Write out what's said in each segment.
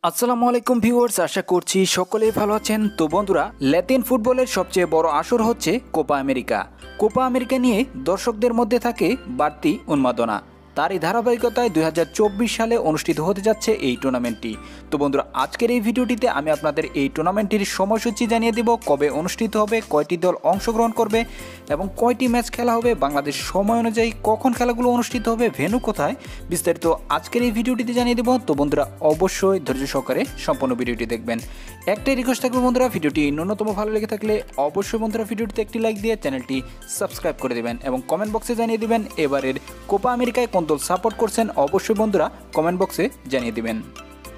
আসসালামু আলাইকুম ভিউয়ার্স, আশা করছি সকলেই ভালো আছেন। তো বন্ধুরা, ল্যাতিন ফুটবলের সবচেয়ে বড় আসর হচ্ছে কোপা আমেরিকা। কোপা আমেরিকা নিয়ে দর্শকদের মধ্যে থাকে বাড়তি উন্মাদনা। তারই ধারাবাহিকতায় 2024 সালে অনুষ্ঠিত হতে যাচ্ছে এই টুর্নামেন্টটি। তো বন্ধুরা, আজকের এই ভিডিওটিতে আমি আপনাদের এই টুর্নামেন্টটির সময়সূচি জানিয়ে দেব, কবে অনুষ্ঠিত হবে, কয়টি দল অংশগ্রহণ করবে এবং কয়টি ম্যাচ খেলা হবে, বাংলাদেশ সময় অনুযায়ী কখন খেলাগুলো অনুষ্ঠিত হবে, ভেন্যু কোথায়, বিস্তারিত আজকের এই ভিডিওটিতে জানিয়ে দেব। তো বন্ধুরা, অবশ্যই ধৈর্য সহকারে সম্পূর্ণ ভিডিওটি দেখবেন। একটাই রিকোয়েস্ট থাকবে বন্ধুরা, ভিডিওটি ন্যূনতম ভালো লেগে থাকলে অবশ্যই বন্ধুরা ভিডিওটিতে একটি লাইক দিয়ে চ্যানেলটি সাবস্ক্রাইব করে দেবেন এবং কমেন্ট বক্সে জানিয়ে দিবেন এবারের কোপা আমেরিকায় কোন দল সাপোর্ট করছেন। অবশ্যই বন্ধুরা কমেন্ট বক্সে জানিয়ে দিবেন।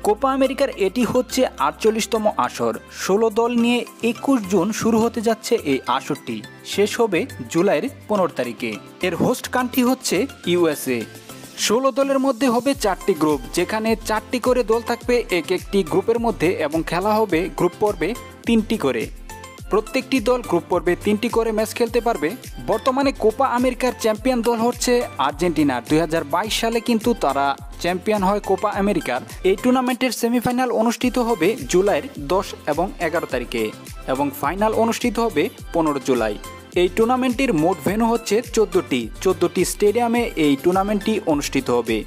কোপা আমেরিকার এটি হচ্ছে 48তম আসর। 16 দল নিয়ে 21 জুন শুরু হতে যাচ্ছে এই আসরটি, শেষ হবে জুলাইয়ের 15 তারিখে। এর হোস্ট কান্ট্রি হচ্ছে ইউএসএ। 16 দলের মধ্যে হবে 4টি গ্রুপ, যেখানে 4টি করে দল থাকবে এক একটি গ্রুপের মধ্যে এবং খেলা হবে গ্রুপ পর্বে 3টি করে। প্রত্যেকটি দল গ্রুপ পর্বে 3টি করে ম্যাচ খেলতে পারবে। বর্তমানে কোপা আমেরিকার চ্যাম্পিয়ন দল হচ্ছে আর্জেন্টিনা। 2022 সালে কিন্তু তারা চ্যাম্পিয়ন হয় কোপা আমেরিকার। এই টুর্নামেন্টের সেমিফাইনাল অনুষ্ঠিত হবে জুলাইয়ের 10 এবং 11 তারিখে এবং ফাইনাল অনুষ্ঠিত হবে 15 জুলাই। এই টুর্নামেন্টটির মোট ভেন্যু হচ্ছে 14টি স্টেডিয়ামে এই টুর্নামেন্টটি অনুষ্ঠিত হবে।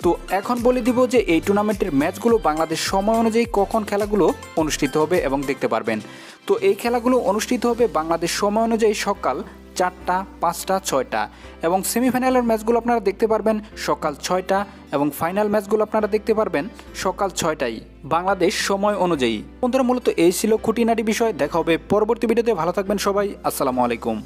তো এখন বলে দিব যে এই টুর্নামেন্টের ম্যাচগুলো বাংলাদেশ সময় অনুযায়ী কখন খেলাগুলো অনুষ্ঠিত হবে এবং দেখতে পারবেন। তো এই খেলাগুলো অনুষ্ঠিত হবে বাংলাদেশ সময় অনুযায়ী সকাল 4টা, 5টা, 6টা এবং সেমিফাইনালের ম্যাচগুলো আপনারা দেখতে পারবেন সকাল 6টা এবং ফাইনাল ম্যাচগুলো আপনারা দেখতে পারবেন সকাল 6টায় বাংলাদেশ সময় অনুযায়ী। বন্ধুরা, মূলত এই ছিল খুঁটিনাটি বিষয়। দেখা হবে পরবর্তী ভিডিওতে। ভালো থাকবেন সবাই। আসসালামু আলাইকুম।